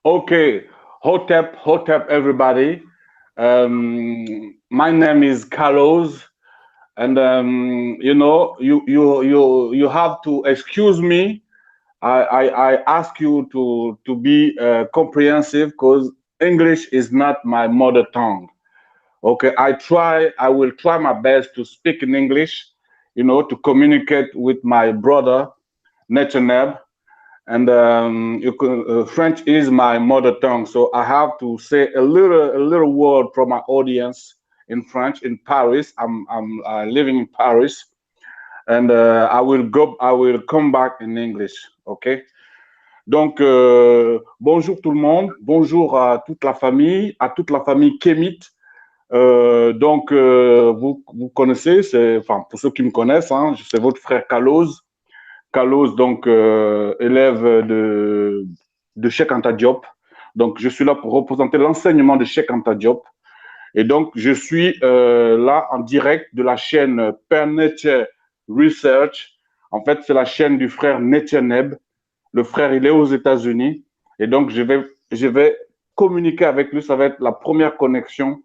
Okay, hotep, everybody. My name is Carlos, and you have to excuse me. I ask you to be comprehensive because English is not my mother tongue. Okay, I will try my best to speak in English, to communicate with my brother, Netaneb, and French is my mother tongue, so I have to say a little word for my audience in French in Paris. I'm living in Paris, and I will come back in English. Okay. Donc bonjour tout le monde, bonjour à toute la famille Kémite. Vous connaissez, enfin pour ceux qui me connaissent, hein, c'est votre frère Carlos. Carlos, donc élève de Cheikh Anta Diop. Donc, je suis là pour représenter l'enseignement de Cheikh Anta Diop. Et donc, je suis là en direct de la chaîne Père Nature Research. En fait, c'est la chaîne du frère Neb. Le frère, il est aux États-Unis. Et donc, je vais communiquer avec lui. Ça va être la première connexion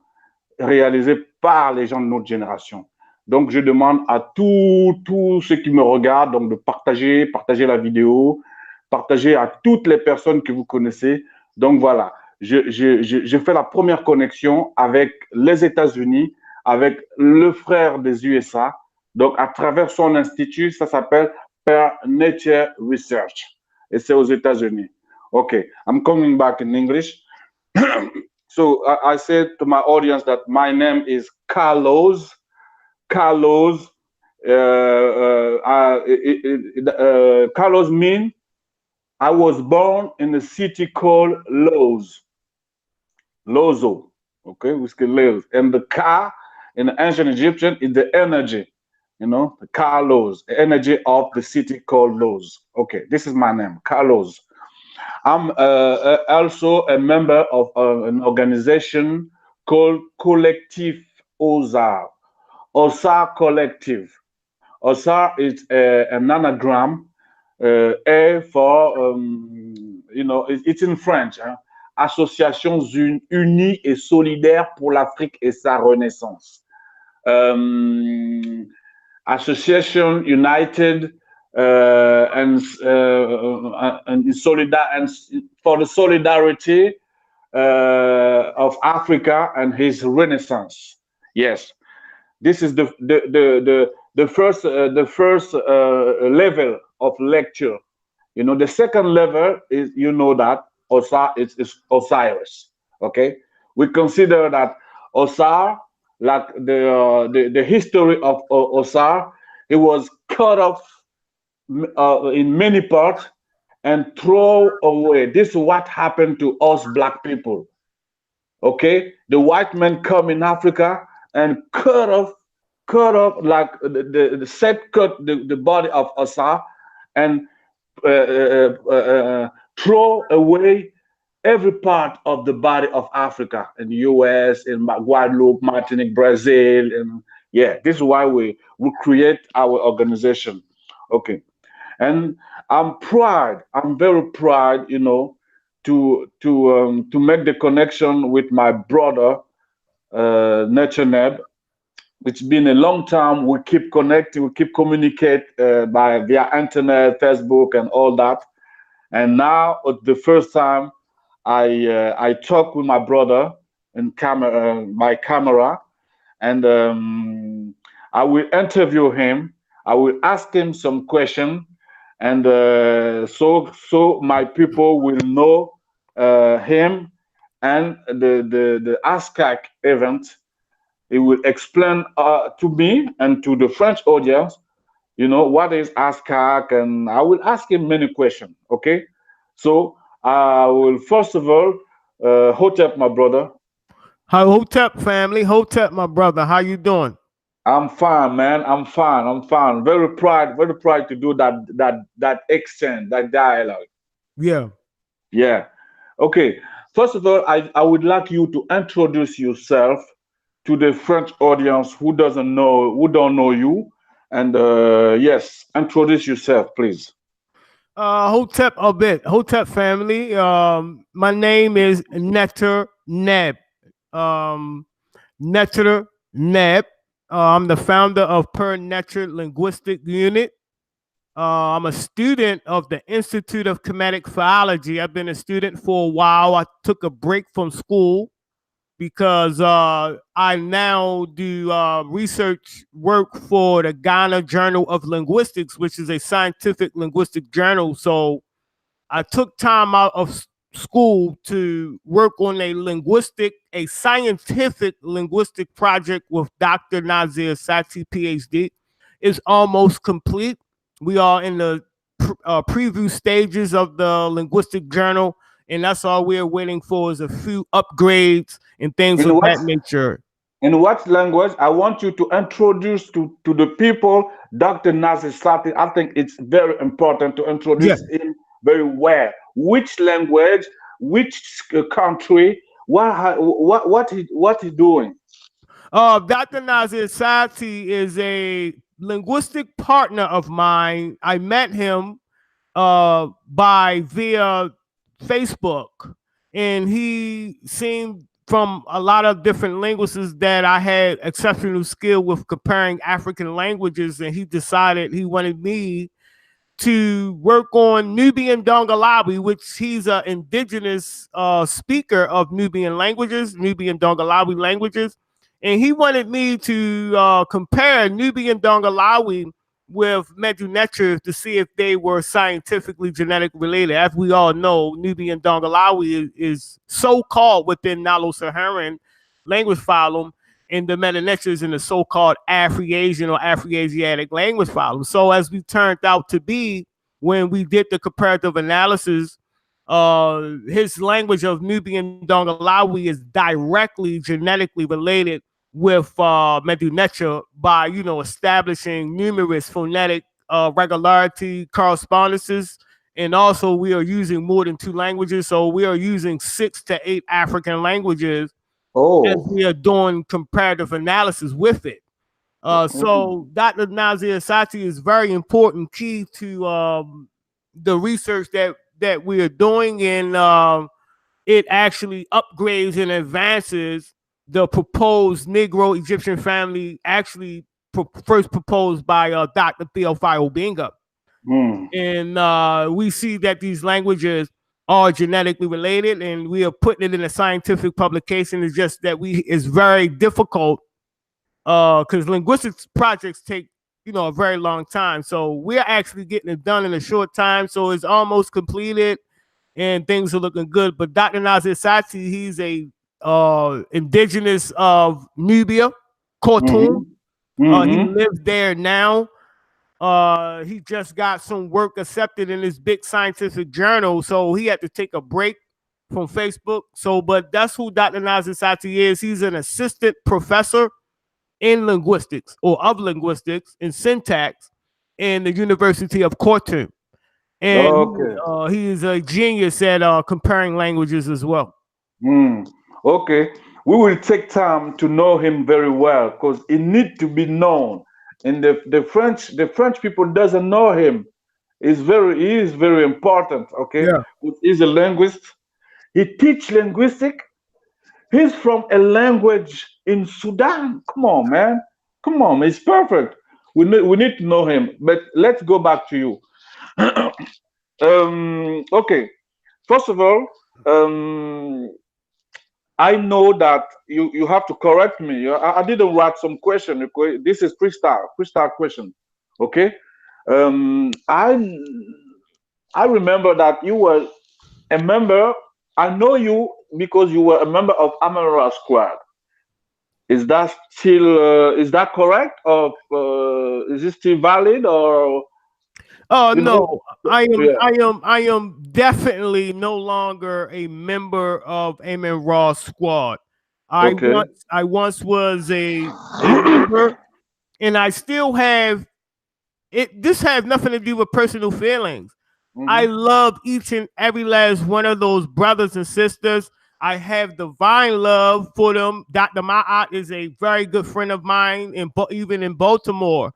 réalisée par les gens de notre génération. Donc, je demande à tous ceux qui me regardent donc de partager la vidéo, partager à toutes les personnes que vous connaissez. Donc, voilà, je fais la première connexion avec les États-Unis, avec le frère des USA. Donc, à travers son institut, ça s'appelle Per Nature Research. Et c'est aux États-Unis. Okay, I'm coming back in English. So, I said to my audience that my name is Carlos. Carlos, Carlos means I was born in a city called Lozo, okay, whiskey Loz. And the Ka in the ancient Egyptian is the energy, the Carlos, the energy of the city called Loz. Okay, this is my name, Carlos. I'm also a member of an organization called Collectif Ozar. Osar Collective. Osar is an anagram, A for, it's in French, hein? Association unie et solidaire pour l'Afrique et sa renaissance. Association United and for the solidarity of Africa and his renaissance. Yes. This is the first level of lecture. The second level is that is Osiris. Okay, we consider that Osar, like the history of Osar, it was cut off in many parts and throw away. This is what happened to us black people. Okay, the white men come in Africa and cut off like the set cut the body of Asa and throw away every part of the body of Africa in the US, in Guadeloupe, Martinique, Brazil, and yeah, this is why we create our organization. Okay, and I'm very proud, to make the connection with my brother, Neb. It's been a long time. We keep connecting, we keep communicate via internet, Facebook, and all that. And now, the first time, I talk with my brother in my camera, and I will interview him. I will ask him some question, and so my people will know him and the ASCAC event. He will explain to me and to the French audience, what is ASCAC, and I will ask him many questions. Okay, so I will first of all, Hotep, my brother. Hi, Hotep family, Hotep, my brother. How you doing? I'm fine, man. I'm fine. Very proud to do that exchange, that dialogue. Yeah. Yeah. Okay. First of all, I would like you to introduce yourself to the French audience who don't know you, and yes, introduce yourself, please. Hotep a bit. Hotep family. My name is Netter Neb. Um, Netter Neb. I'm the founder of Per Netter Linguistic Unit. I'm a student of the Institute of Comedic Philology. I've been a student for a while. I took a break from school because I now do research work for the Ghana Journal of Linguistics, which is a scientific linguistic journal. So I took time out of school to work on a scientific linguistic project with Dr. Nazir Sati, PhD. It's almost complete. We are in the preview stages of the linguistic journal, and that's all we're waiting for is a few upgrades and things In of what that nature. in what language? I want you to introduce to the people Dr. Nasir Sati. I think it's very important to Yeah. introduce him very well. Which language, which country, what he doing? Dr. Nazir Sati is a linguistic partner of mine. I met him by via Facebook, and he seemed from a lot of different linguists that I had exceptional skill with comparing African languages, and he decided he wanted me to work on Nubian Dongalawi, which he's an indigenous speaker of Nubian languages, Nubian Dongalawi languages. And he wanted me to compare Nubian Dongalawi with Medu Neter to see if they were scientifically genetically related. As we all know, Nubian Dongalawi is so-called within Nilo-Saharan language phylum, and the Medu Neter is in the so-called Afro-Asian or Afro-Asiatic language phylum. So as we turned out to be, when we did the comparative analysis, his language of Nubian Dongalawi is directly genetically related with Medu Neter by, establishing numerous phonetic regularity correspondences. And also we are using more than 2 languages. So we are using 6 to 8 African languages as we are doing comparative analysis with it. So Dr. Nazir Sati is very important key to the research that we are doing, and it actually upgrades and advances the proposed Negro Egyptian family, actually first proposed by Dr. Theophile Obenga. And we see that these languages are genetically related, and we are putting it in a scientific publication. It's just that it's very difficult because linguistics projects take a very long time. So we're actually getting it done in a short time. So it's almost completed, and things are looking good. But Dr. Nazir Sati, he's a indigenous of Nubia, Khartoum. He lives there now. He just got some work accepted in this big scientific journal, so he had to take a break from Facebook. So, but that's who Dr. Nazir Sati is. He's an assistant professor in linguistics or of linguistics and syntax in the University of Khartoum. And he is a genius at comparing languages as well. Okay, we will take time to know him very well because he needs to be known. And the French people doesn't know him. He is very important. Okay, Yeah. He's a linguist. He teach linguistic. He's from a language in Sudan. Come on, man. Come on, it's perfect. We need to know him. But let's go back to you. Okay. First of all, I know that you have to correct me. I didn't write some question. Okay? This is freestyle question. Okay. I remember that you were a member. I know you because you were a member of Amara Squad. Is that correct? Or is it still valid? Or no, I am definitely no longer a member of Amen Ross Squad. I once was a member, and I still have it. This has nothing to do with personal feelings. I love each and every last one of those brothers and sisters. I have divine love for them. Dr. Ma'at is a very good friend of mine, even in Baltimore.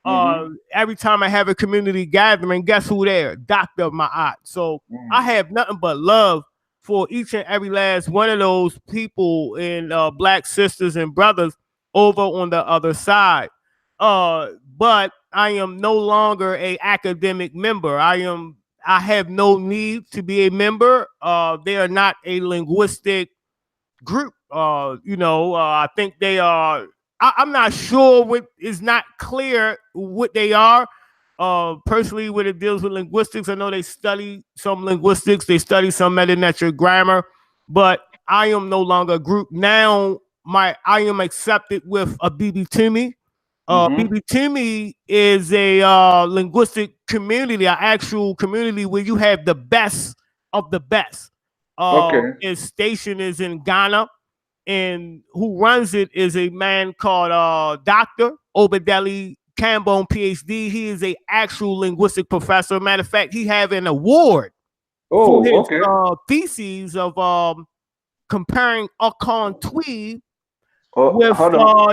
Every time I have a community gathering, guess who there? Dr. Ma'at. So I have nothing but love for each and every last one of those people and black sisters and brothers over on the other side. But I am no longer a academic member. I have no need to be a member. They are not a linguistic group. I think they are. I'm not sure what is not clear what they are. Personally, when it deals with linguistics, I know they study some linguistics, they study some metametric grammar, but I am no longer a group now. I am accepted with a BB Toomey. BB Toomey is a linguistic community, an actual community where you have the best of the best. His station is in Ghana, and who runs it is a man called Dr. Obadeli Cambone, PhD. He is a actual linguistic professor. Matter of fact, he have an award for his theses of comparing Akan Twi with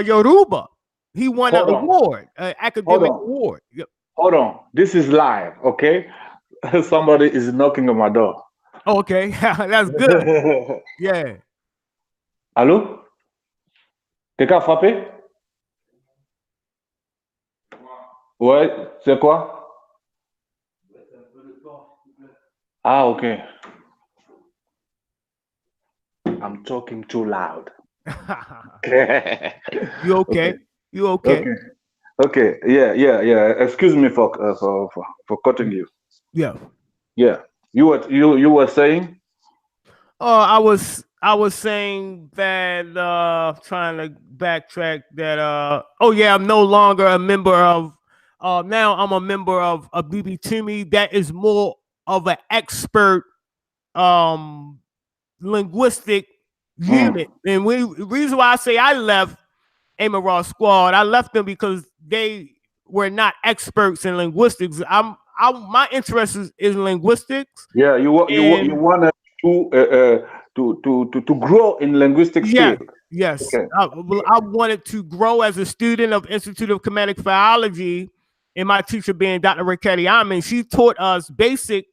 Yoruba. He won an award, an academic award. Yep. Hold on, this is live, okay? Somebody is knocking on my door. Okay, that's good. Yeah. Allô? Quelqu'un a frappé? Ouais, c'est quoi? Ah, okay. I'm talking too loud. You okay? You okay? Okay. Yeah. Excuse me for cutting you. Yeah. You were saying? I was saying that trying to backtrack that I'm no longer a member of now I'm a member of a BB Toomey that is more of an expert linguistic unit. And the reason why I say I left Amaral Squad, I left them because they were not experts in linguistics. My interest is in linguistics. Yeah, you wanted to grow in linguistics. Yes. Okay. I wanted to grow as a student of Institute of Comedic Philology, and my teacher being Dr. Raketti Amin. She taught us basic,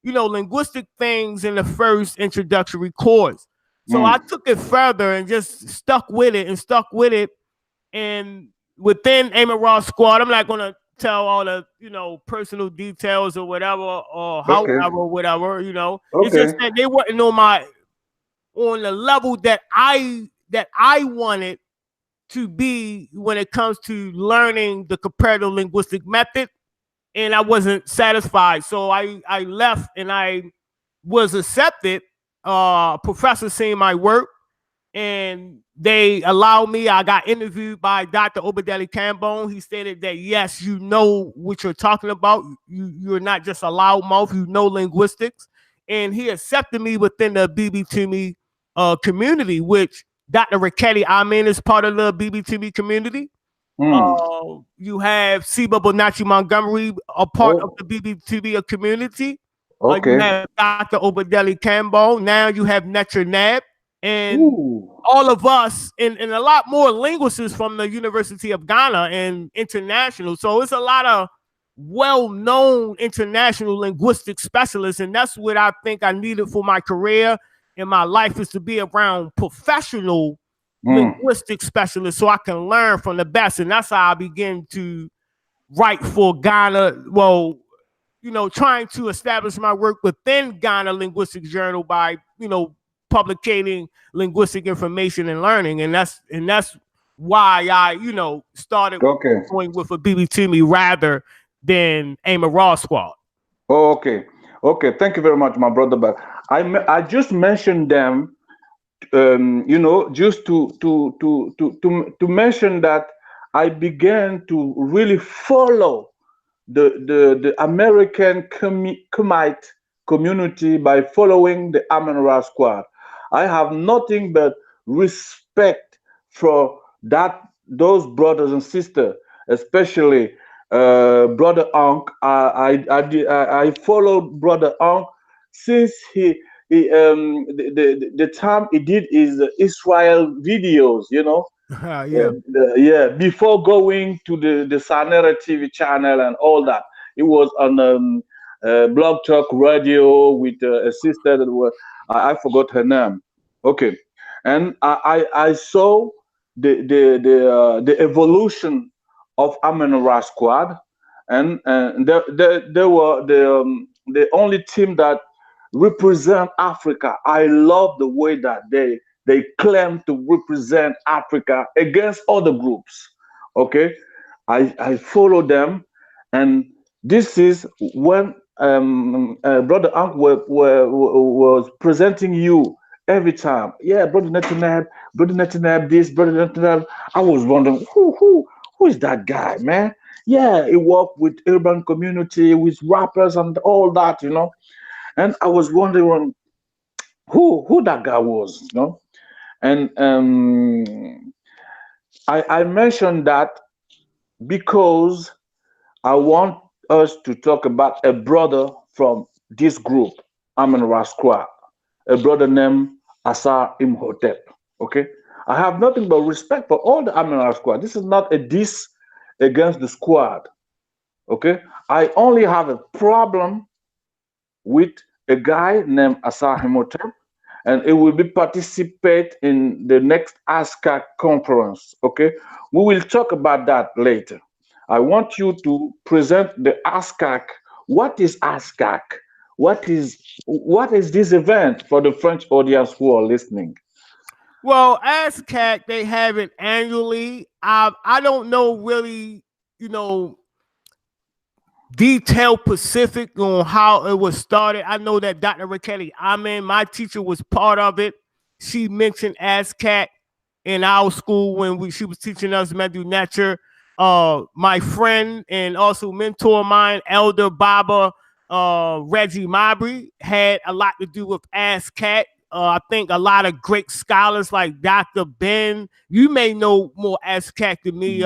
linguistic things in the first introductory course. So I took it further and just stuck with it. And within Amaral Squad, I'm not going to tell all the personal details or whatever or however whatever. It's just that they weren't on the level that I wanted to be when it comes to learning the comparative linguistic method, and I wasn't satisfied. So I left, and I was accepted. Professor seen my work, and they allowed me. I got interviewed by Dr. Obadeli Cambone. He stated that, yes, you know what you're talking about. You're not just a loudmouth, you know linguistics. And he accepted me within the BB Toomey community, which Dr. Raketti Amin is part of the BB Toomey community. You have Siba Bonachi Montgomery, a part of the BB Toomey community. You have Dr. Obadeli Cambone. Now you have Netra Nab. And all of us, and a lot more linguists from the University of Ghana and international. So it's a lot of well-known international linguistic specialists, and that's what I think I needed for my career in my life, is to be around professional linguistic specialists so I can learn from the best. And that's how I began to write for Ghana. Well, trying to establish my work within Ghana Linguistics Journal by, publicating linguistic information and learning. And that's why I, started going with a BB Toomey rather than Amaral Squad. Okay. Thank you very much, my brother. But I just mentioned them, just to mention that I began to really follow the American Kumite community by following the Amaral Squad. I have nothing but respect for those brothers and sisters, especially Brother Ankh. I followed Brother Ankh since the time he did his Israel videos. Yeah. Yeah, before going to the Sanera TV channel and all that, it was on Blog Talk Radio with a sister that was I forgot her name. Okay, and I saw the evolution of Amenora Squad, and they were the only team that represent Africa. I love the way that they claim to represent Africa against other groups. Okay, I follow them, and this is when Brother Unc was presenting you every time. Yeah, Brother Netanab, this, Brother Netanab. I was wondering who is that guy, man? Yeah, he worked with urban community, with rappers and all that, And I was wondering who that guy was. And I mentioned that because I want us to talk about a brother from this group, Amen Raskwa, a brother named Asar Imhotep. Okay, I have nothing but respect for all the Amen Raskwa. This is not a diss against the squad. Okay, I only have a problem with a guy named Asar Imhotep, and it will be participate in the next ASCAC conference. Okay, we will talk about that later. I want you to present the ASCAC. What is ASCAC? What is this event for the French audience who are listening? Well, ASCAC, they have it annually. I don't know really, detailed specific on how it was started. I know that Dr. Raquel Amen, my teacher, was part of it. She mentioned ASCAC in our school when she was teaching us Medu Nature. My friend and also mentor of mine, Elder Baba Reggie Mabry, had a lot to do with ASCAC. I think a lot of great scholars like Dr. Ben, you may know more ASCAC than me.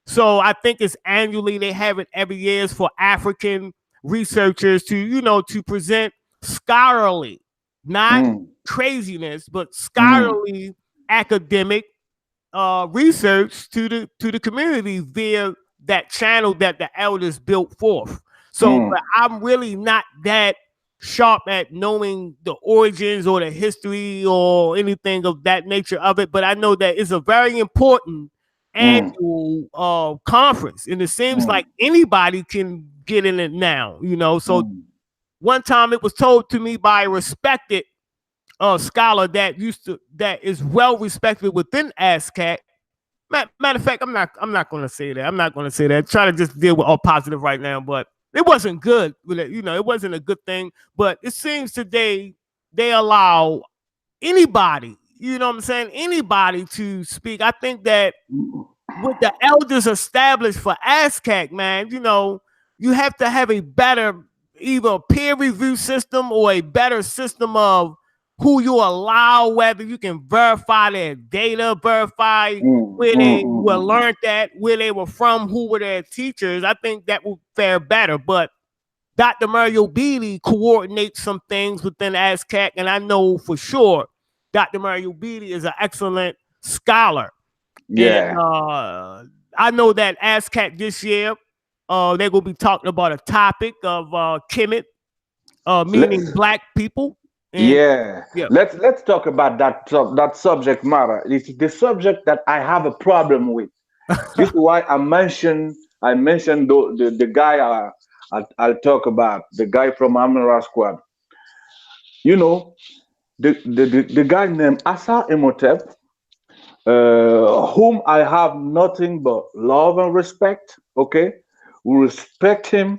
So I think it's annually. They have it every year for African researchers to present scholarly, not craziness, but scholarly academic research to the community via that channel that the elders built forth. So but I'm really not that sharp at knowing the origins or the history or anything of that nature of it, but I know that it's a very important annual conference, and it seems like anybody can get in it now, So one time it was told to me by a respected scholar that is well respected within ASCAC. Matter of fact, I'm not going to say that. I'm not going to say that. Try to just deal with all positive right now, but it wasn't good. It wasn't a good thing. But it seems today they allow anybody, anybody to speak. I think that with the elders established for ASCAC, man, you have to have a better either peer review system or a better system of who you allow, whether you can verify their data, verify where they were learned at, where they were from, who were their teachers. I think that will fare better. But Dr. Mario Beatty coordinates some things within ASCAC, and I know for sure Dr. Mario Beatty is an excellent scholar. Yeah. And I know that ASCAC this year, they're going to be talking about a topic of Kemet, meaning Black people. And let's talk about that subject matter. It's the subject that I have a problem with. This is why I mentioned the guy I'll talk about, the guy from Amara Squad. The guy named Asa Imhotep, whom I have nothing but love and respect. Okay, we respect him.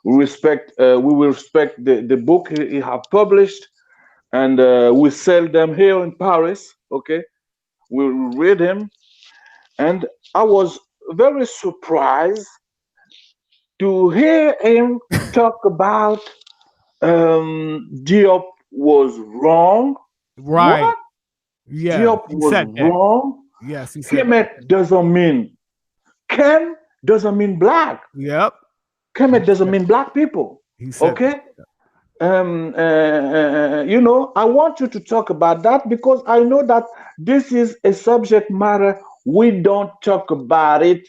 We will respect the book he have published, and we sell them here in Paris. Okay, we read him, and I was very surprised to hear him talk about Diop was wrong. Right. What? Yeah. Diop was wrong. Yes, he said Kemet doesn't mean Kem doesn't mean black. Yep. Kemet doesn't mean black people. He said okay. I want you to talk about that because I know that this is a subject matter we don't talk about it.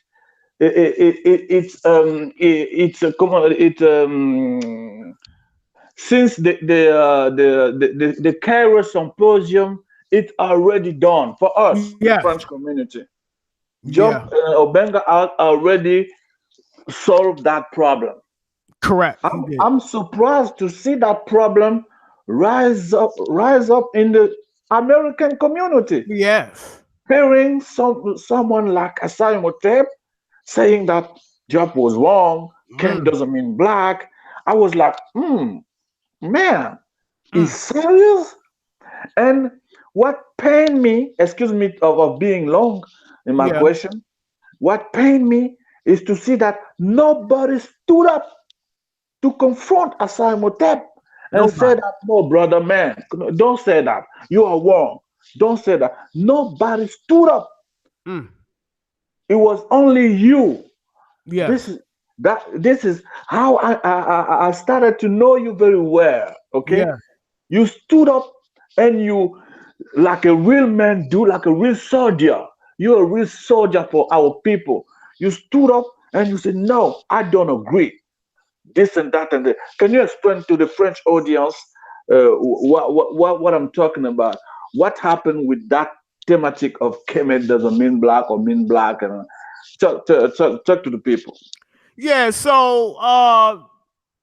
It's a common. Since the Cairo symposium, it's already done for us, the Yes. French community. Yeah. Job Obenga already solved that problem. Correct. He did. I'm surprised to see that problem rise up in the American community. Yes. Hearing someone like Asai Motep saying that Job was wrong, Ken Mm. doesn't mean black. I was like, man, is Mm. serious? And what pained me, excuse me of being long in my Yeah. question, what pained me is to see that nobody stood up to confront Asai Motep and say Nobody. that, no, brother, man, don't say that. You are wrong. Don't say that. Nobody stood up. Mm. It was only you. This Yes. is this is how I started to know you very well. Okay, Yeah. you stood up and you, like a real man do, like a real soldier. You're a real soldier for our people. You stood up and you said, no, I don't agree. This and that and that. Can you explain to the French audience what I'm talking about? What happened with that thematic of Kemet doesn't mean black or mean black, and talk to the people. Yeah. So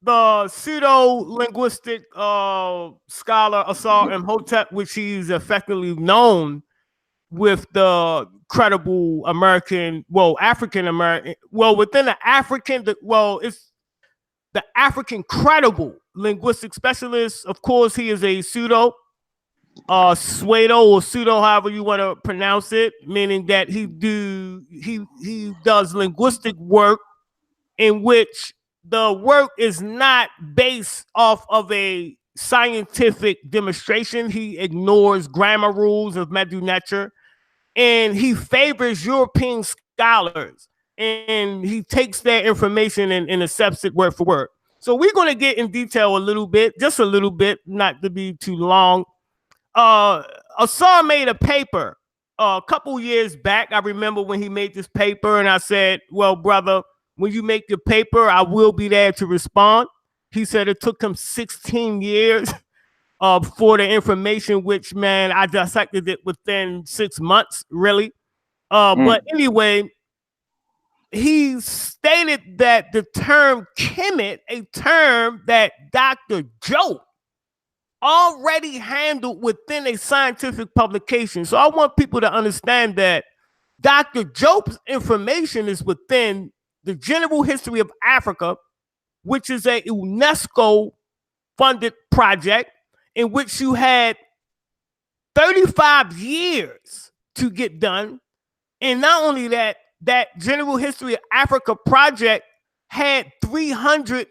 the pseudo linguistic scholar Asar Imhotep, which he's effectively known with the credible American, well, African American, well, within the African, well, it's the African credible linguistic specialist. Of course, he is a pseudo, pseudo or pseudo, however you want to pronounce it, meaning that he does linguistic work in which the work is not based off of a scientific demonstration. He ignores grammar rules of Medu Neter, and he favors European scholars, and he takes their information and accepts it word for word. So we're going to get in detail a little bit, just a little bit, not to be too long. Asar made a paper a couple years back. I remember when he made this paper, and I said, well, brother, when you make your paper, I will be there to respond. He said it took him 16 years for the information, which, man, I dissected it within 6 months, really. But anyway, he stated that the term Kemet, a term that Dr. Joe already handled within a scientific publication. So I want people to understand that Dr. Jope's information is within the General History of Africa, which is a UNESCO funded project in which you had 35 years to get done. And not only that, that General History of Africa project had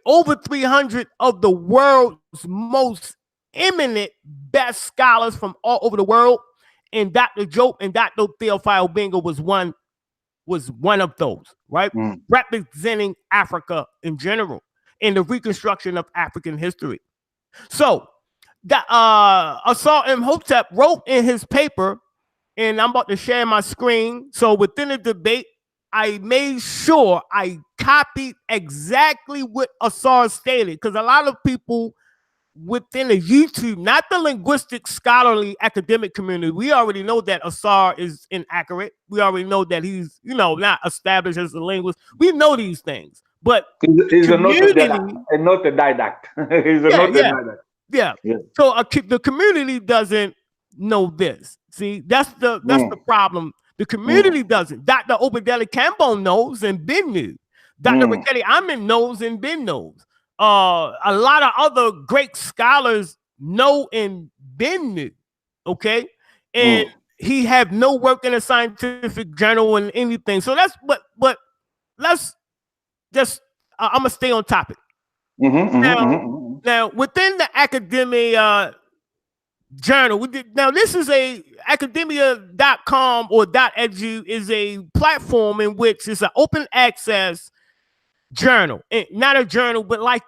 over 300 of the world's most eminent best scholars from all over the world. And Dr. Jope and Dr. Theophile Bingo was one of those, right? Representing Africa in general in the reconstruction of African history. So Asar Imhotep wrote in his paper, and I'm about to share my screen. So within the debate, I made sure I copied exactly what Asar stated, because a lot of people within the YouTube, not the linguistic, scholarly, academic community, we already know that Asar is inaccurate. We already know that he's, not established as a linguist. We know these things. But he's community, a didact. He's a didact. Yeah. So the community doesn't know this. See, that's the problem. The community doesn't. Dr. Obadeli Campbell knows and Ben knew. Dr. Riketi Amin knows and Ben knows. A lot of other great scholars know and Ben knew. Okay. And he had no work in a scientific journal and anything. So that's but let's just I'm gonna stay on topic. Now, within the academia journal, now this is a academia.com or .edu is a platform in which it's an open access journal, and not a journal, but like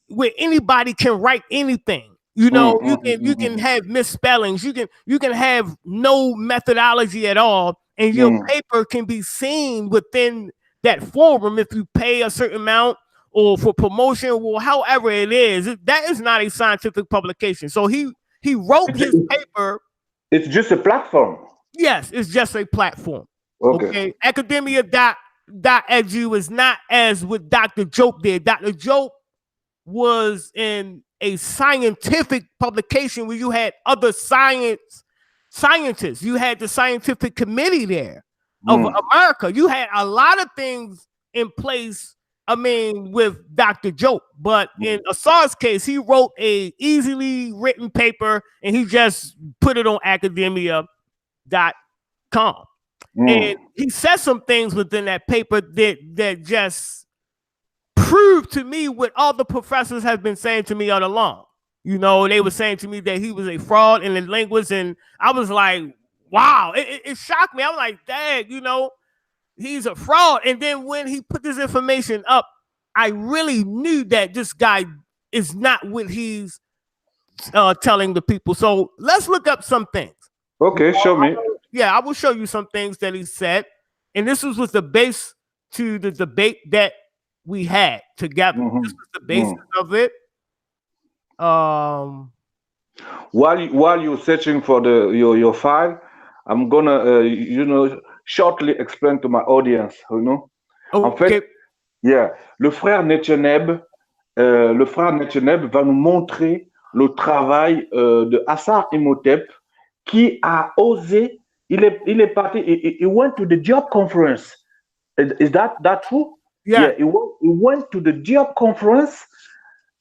where anybody can write anything. You can have misspellings. You can have no methodology at all, and your paper can be seen within that forum if you pay a certain amount or for promotion or however it is. That is not a scientific publication. So he wrote his paper. It's just a platform. Yes, it's just a platform. Okay. Academia.edu is not as what Dr. Jope did. Dr. Jope was in a scientific publication where you had other scientists. You had the scientific committee there of America. You had a lot of things in place, I mean, with Dr. Jope. But in Asar's case, he wrote a easily written paper and he just put it on academia.com. And he said some things within that paper that just proved to me what all the professors have been saying to me all along. You know, they were saying to me that he was a fraud and a linguist, and I was like, wow, it shocked me. I was like, dang, you know, he's a fraud. And then when he put this information up, I really knew that this guy is not what he's telling the people. So let's look up some things. Okay, show me. I will show you some things that he said. And this was the base to the debate that we had together. This was the basis of it. While you're searching for your file, I'm gonna shortly explain to my audience, En fait, le frère Netcheneb va nous montrer le travail de Assar Imhotep qui a osé. Il est parti. He went to the job conference. Is that true? Yeah. He went to the job conference.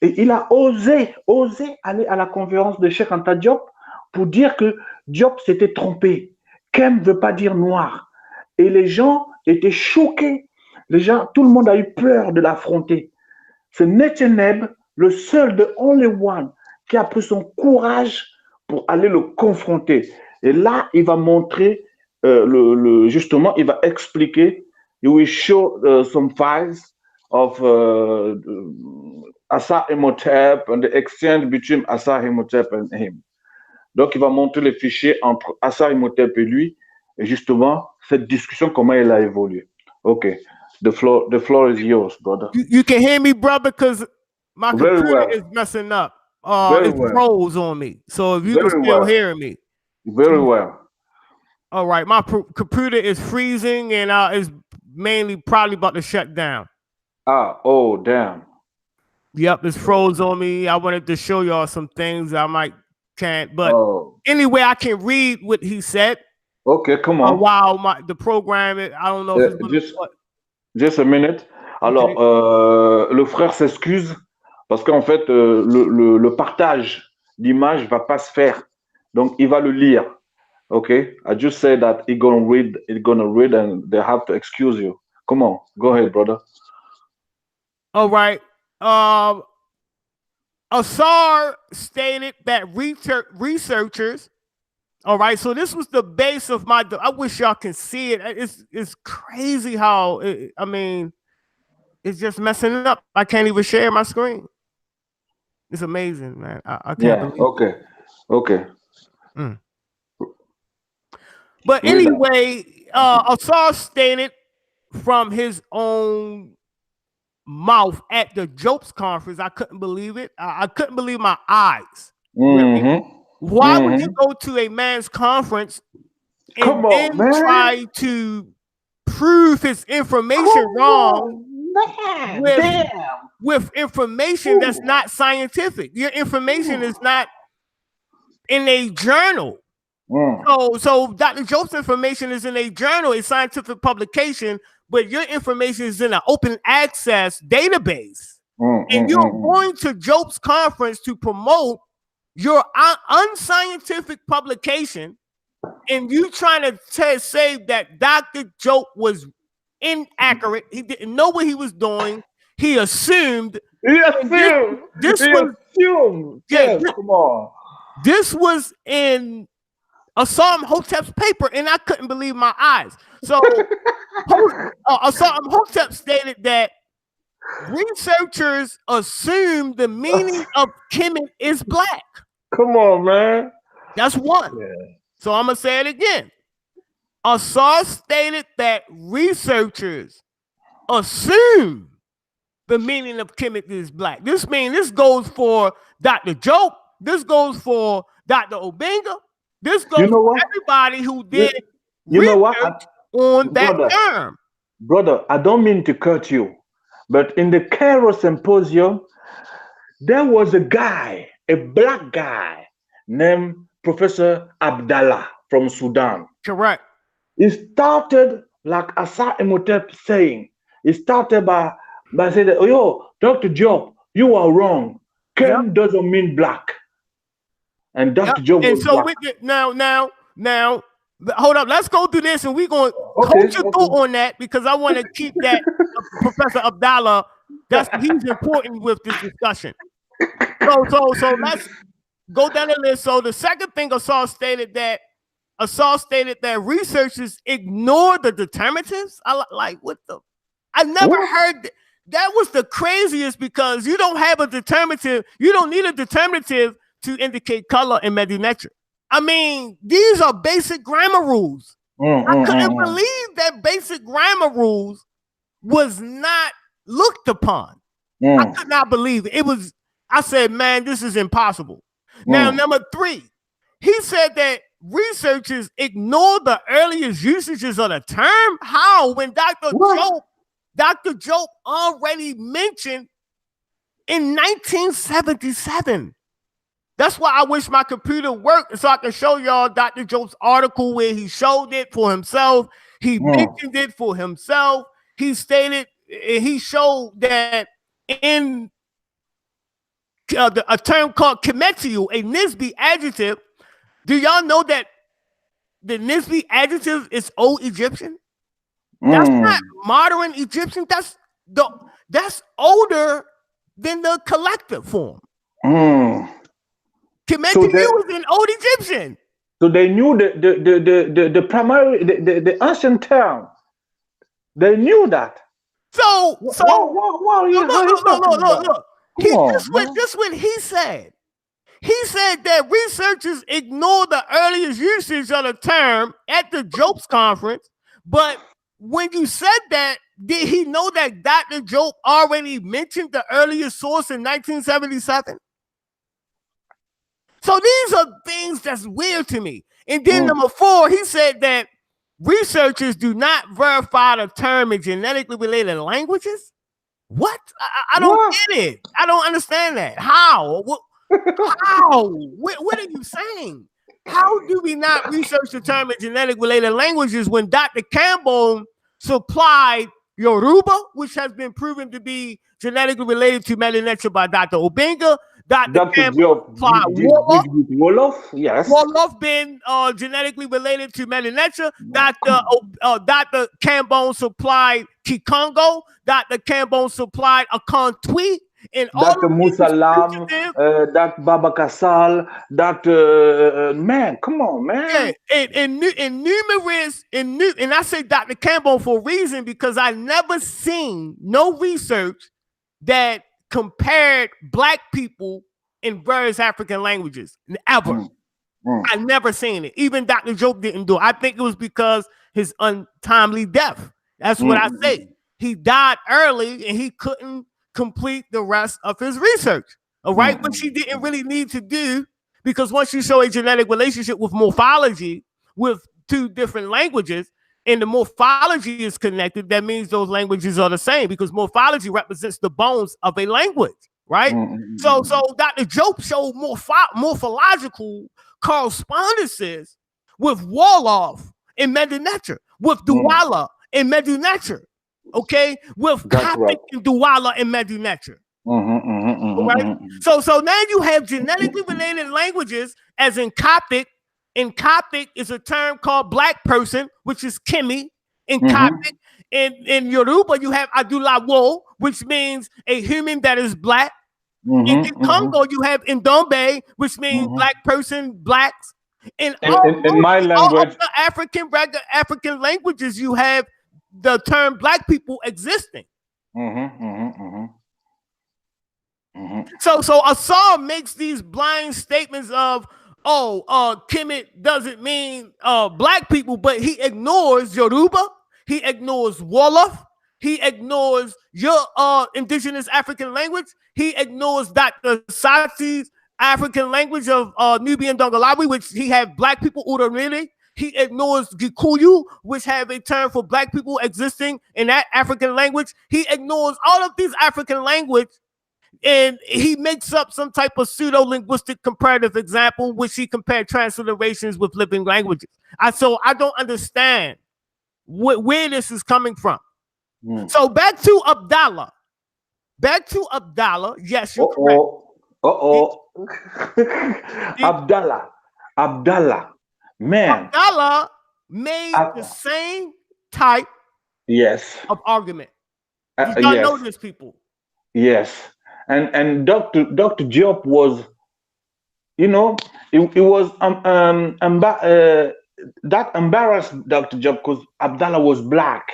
Et il a osé aller à la conférence de Cheikh Anta Diop pour dire que Diop s'était trompé. Kem ne veut pas dire noir. Et les gens étaient choqués. Tout le monde a eu peur de l'affronter. C'est Netcheneb, le seul, the only one, qui a pris son courage pour aller le confronter. Et là, il va montrer, justement, il va expliquer, he will show some files of Assar Imhotep and the exchange between Assar Imhotep and him. Donc, il va montrer les fichiers entre Assar Imhotep et lui, et justement, cette discussion, comment elle a évolué. Okay, the floor is yours, brother. You can hear me, brother, because my computer is messing up. It froze on me. So if you can still hear me. Very well. All right, my computer is freezing and is mainly probably about to shut down. Oh, damn. Yep, it's froze on me. I wanted to show y'all some things I can't, but anyway, I can read what he said. Okay, come on. While the program, I don't know if it's just a minute. Alors, le frère s'excuse parce qu'en fait, le partage d'image va pas se faire. Donc, il va le lire. Okay, I just said that he's gonna read, and they have to excuse you. Come on, go ahead, brother. All right. Asar stated that researchers. All right, so this was the base of my. I wish y'all can see it. It's crazy how it's just messing up. I can't even share my screen. It's amazing, man. I can't believe it. Okay. But anyway, Asar stated from his own mouth at the Jopes conference. I couldn't believe it. I couldn't believe my eyes. Why would you go to a man's conference and try to prove his information wrong with information that's not scientific? Your information is not in a journal. So Dr. Jope's information is in a journal, a scientific publication, but your information is in an open access database. And you're going to Jope's conference to promote your unscientific publication, and you trying to say that Dr. Jope was inaccurate. He didn't know what he was doing. He assumed. This was come on. This was in Assar Imhotep's paper, and I couldn't believe my eyes. So Assar Imhotep stated that researchers assume the meaning of Kemet is black. Come on, man. That's one. Yeah. So I'm going to say it again. Assar stated that researchers assume the meaning of Kemet is black. This goes for Dr. Jope. This goes for Dr. Obenga. This goes for everybody who did research on that term. Brother, I don't mean to cut you, but in the Cairo Symposium, there was a guy, a black guy, named Professor Abdallah from Sudan. Correct. He started, like Asa Imhotep saying, he started by saying, oh, yo, Dr. Job, you are wrong. Kem doesn't mean black. And Dr. Job was so black. Now, hold up. Let's go through this, and we're going to hold your thought on that, because I want to keep that Professor Abdallah. He's important with this discussion. So let's go down the list. So the second thing Assar stated that researchers ignore the determinatives. I never heard that was the craziest, because you don't have a determinative. You don't need a determinative to indicate color in Medinetra. I mean, these are basic grammar rules. I couldn't believe that basic grammar rules was not looked upon. I could not believe it. I said, man, this is impossible. Now, number 3, he said that researchers ignore the earliest usages of the term. How? When Dr. Jope already mentioned in 1977. That's why I wish my computer worked, so I can show y'all Dr. Jope's article where he showed it for himself. He mentioned it for himself. He showed that in a term called Kemetiu, a Nisbi adjective. Do y'all know that the Nisbi adjective is Old Egyptian? That's not modern Egyptian. That's older than the collective form. Kemetiu was in Old Egyptian. So they knew the primary, the ancient term. They knew that. So look. This what he said. He said that researchers ignore the earliest usage of the term at the Jopes conference, but when you said that, did he know that Dr. Jope already mentioned the earliest source in 1977? So these are things that's weird to me. And then number 4, he said that researchers do not verify the term in genetically related languages. What? I don't get it. I don't understand that. How? How? What are you saying? How do we not research the term in genetic related languages when Dr. Campbell supplied Yoruba, which has been proven to be genetically related to Medinetra by Dr. Obenga? Dr. Campbell supplied Wolof, yes. Wolof been genetically related to Medinetra. Dr. Campbell supplied Kikongo. Dr. Campbell supplied Akantwi. And Dr. Musalam, Dr. Baba Kassal, Dr. Man, come on, man. Yeah, and I say Dr. Campbell for a reason, because I never seen no research that compared black people in various African languages ever. I never seen it. Even Dr. Jope didn't do it. I think it was because his untimely death. That's what I say. He died early and he couldn't complete the rest of his research. All right, which he didn't really need to do, because once you show a genetic relationship with morphology with 2 different languages, and the morphology is connected, that means those languages are the same, because morphology represents the bones of a language, right? So Dr. Jope showed morphological correspondences with Wolof in Medinetra, with Douala in Medinetra, okay, with Coptic and Douala in Medinetra. Right? So now you have genetically related languages, as in Coptic. In Coptic is a term called black person, which is Kimi in Coptic. In Yoruba, you have Adulawo, which means a human that is black. In Congo, you have Ndombe, which means black person, blacks. In my language, all of the African languages, you have the term black people existing. So Assar makes these blind statements of Kemet doesn't mean black people, but he ignores Yoruba, he ignores Wolof, he ignores your indigenous African language, he ignores Dr. Sati's African language of Nubian Dongolawi, which he had black people Uranili. He ignores Gikuyu, which have a term for black people existing in that African language. He ignores all of these African language, and he makes up some type of pseudo-linguistic comparative example, which he compared transliterations with living languages. So I don't understand where this is coming from. So back to Abdallah. Yes, you're correct. Abdallah. Man. Abdallah made the same type of argument. You don't know this, people. Yes. And Dr. Diop was, it was that embarrassed Dr. Diop because Abdallah was black.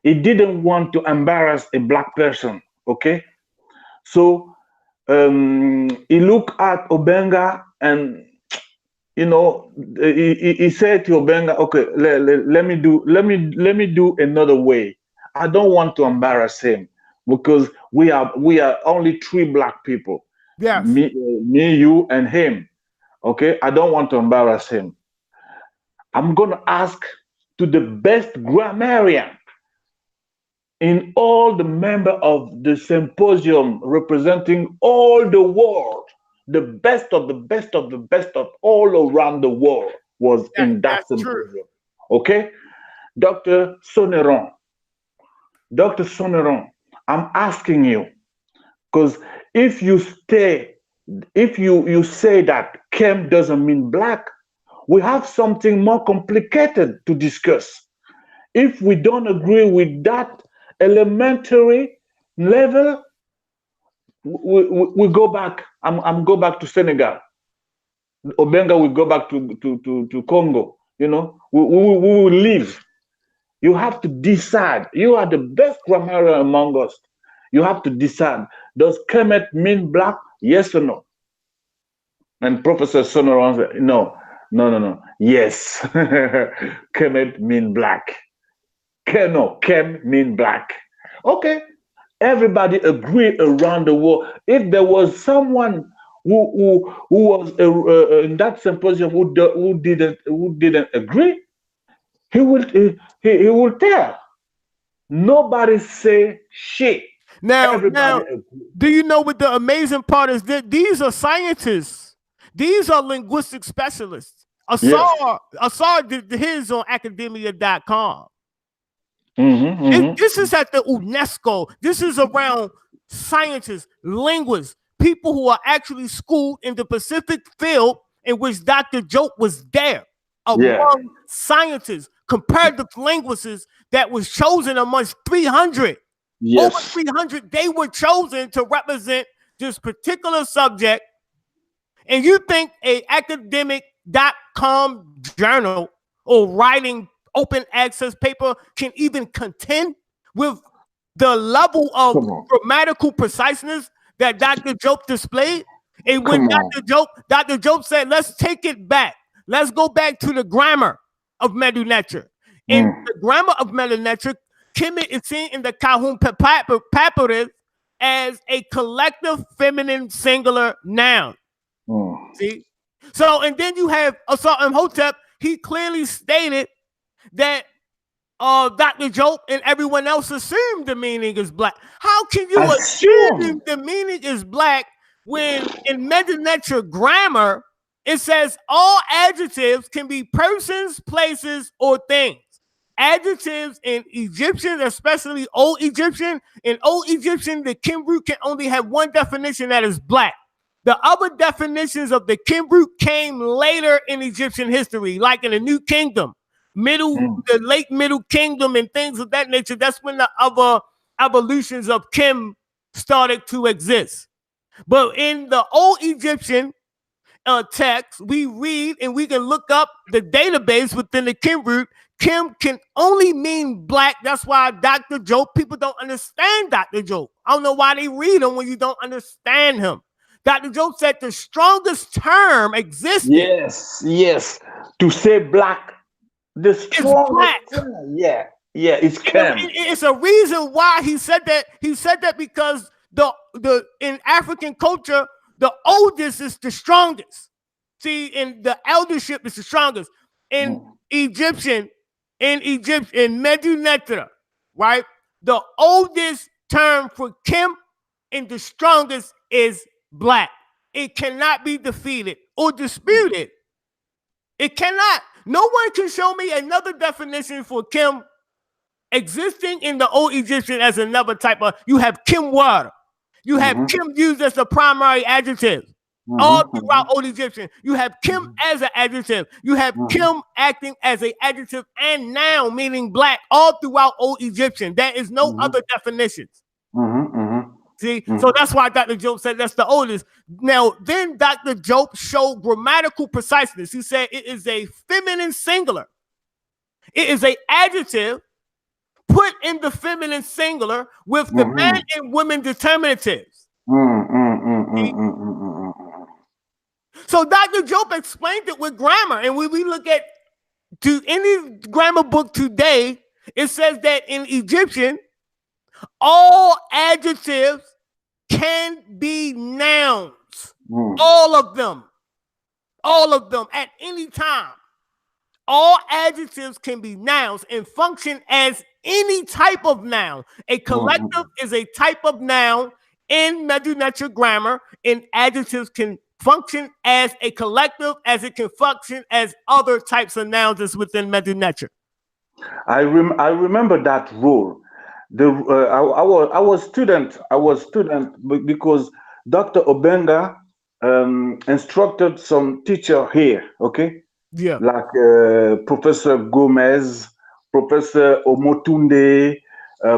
He didn't want to embarrass a black person. Okay, so he looked at Obenga and he said to Obenga, okay, let me do another way. I don't want to embarrass him because we are only 3 black people. Yes. Me, you, and him. Okay, I don't want to embarrass him. I'm gonna ask to the best grammarian in all the member of the symposium representing all the world. The best of the best of the best of all around the world was in that symposium. True. Okay, Dr. Soneron, I'm asking you, because if you say that Kem doesn't mean black, we have something more complicated to discuss. If we don't agree with that elementary level, we go back. I'm go back to Senegal. Obenga will go back to Congo. We will leave. You have to decide. You are the best grammarian among us. You have to decide. Does Kemet mean black? Yes or no? And Professor Sonoran said, no. Yes. Kemet mean black. Kem mean black. Okay. Everybody agree around the world. If there was someone who was in that symposium who didn't agree, he will tell. Nobody say shit. Now, do you know what the amazing part is? That these are scientists. These are linguistic specialists. Asar did his on academia.com. This is at the UNESCO. This is around scientists, linguists, people who are actually schooled in the Pacific field in which Dr. Jope was there. Among scientists, comparative linguists that was chosen amongst 300. Over 300, they were chosen to represent this particular subject. And you think a academic.com journal or writing open access paper can even contend with the level of grammatical preciseness that Dr. Jope displayed? And when Dr. Jope said, let's take it back. Let's go back to the grammar of Medu Neter. In the grammar of Medu Neter, Kemet is seen in the Kahun Papyrus as a collective feminine singular noun. See? So, and then you have Asar Imhotep. He clearly stated that Dr. Jope and everyone else assumed the meaning is black. How can you assume the meaning is black when in Medu Neter grammar it says all adjectives can be persons, places, or things? Adjectives in Egyptian, especially Old Egyptian, in Old Egyptian, the Kim root can only have one definition, that is black. The other definitions of the Kim root came later in Egyptian history, like in the New Kingdom, the late Middle Kingdom, and things of that nature. That's when the other evolutions of Kim started to exist. But in the Old Egyptian text, we read and we can look up the database within the Kim root. Kim can only mean black. That's why Dr. Jope, people don't understand Dr. Jope. I don't know why they read him when you don't understand him. Dr. Job said the strongest term existing Yes. To say black, the is strongest black. term. Yeah, it's Chem. It's a reason why he said that. He said that because the in African culture, the oldest is the strongest. See, in the eldership is the strongest. In Egyptian, in Medu Neter, right? The oldest term for Kim and the strongest is black. It cannot be defeated or disputed. It cannot. No one can show me another definition for Kim existing in the old Egyptian as another type of. You have Kim water. You have Kim used as the primary adjective. All throughout Old Egyptian, you have Kim as an adjective. You have Kim acting as an adjective and noun, meaning black, all throughout Old Egyptian. There is no other definitions. See, so that's why Dr. Job said that's the oldest. Now, then Dr. Job showed grammatical preciseness. He said it is a feminine singular. It is an adjective put in the feminine singular with the man and women determinatives. So Dr. Job explained it with grammar. And when we look at to any grammar book today, it says that in Egyptian, all adjectives can be nouns. All of them at any time. All adjectives can be nouns and function as any type of noun. A collective is a type of noun in Medu Neter grammar, and adjectives can function as a collective as it can function as other types of nouns as within Medu Neter. I remember that rule. I was student because Dr. Obenga instructed some teacher here, okay? Yeah. Like Professor Gomez, Professor Omotunde,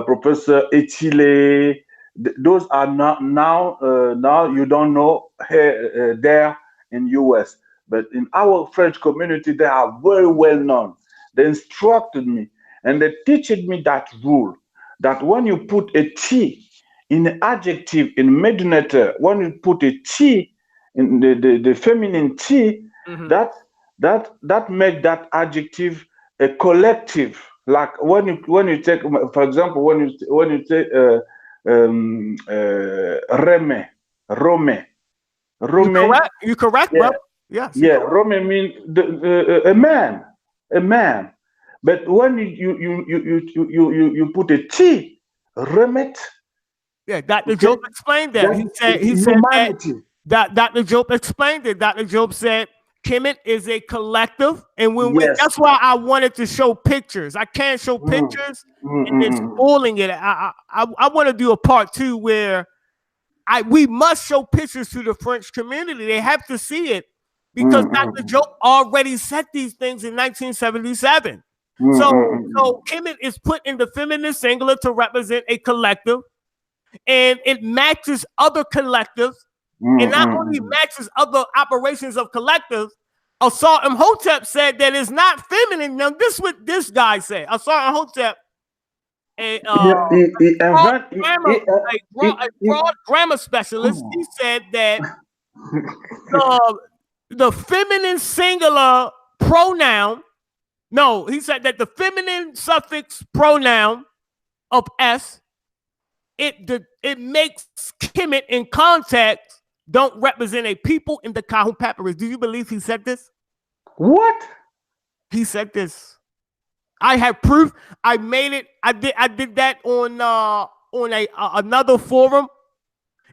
Professor Echile. Those are not now you don't know here there in US, but in our French community they are very well known. They instructed me and they taught me that rule that when you put a T in the adjective in Medu Neter, when you put a T in the feminine T, that make that adjective a collective. Like when you take, for example, when you take Rome. You correct, bro. Yes. Yeah, Rome means a man. But when you put a T, Remet. Yeah, Dr. Job explained that. He said that Dr. Job explained it. Dr. Job said Kemet is a collective, and that's why I wanted to show pictures. I can't show pictures and it's spoiling it. I want to do a part 2 where we must show pictures to the French community. They have to see it because Dr. Job already said these things in 1977. So Kemet is put in the feminine singular to represent a collective, and it matches other collectives. And not only matches other operations of collectives, Asar Imhotep said that it's not feminine. Now, this is what this guy said. Asar Imhotep, a broad grammar specialist, he said that the feminine singular pronoun, he said that the feminine suffix pronoun of S, it makes Kemet in context don't represent a people in the Kahun papyrus. Do you believe he said this? What? He said this. I have proof. I made it. I did that on another forum,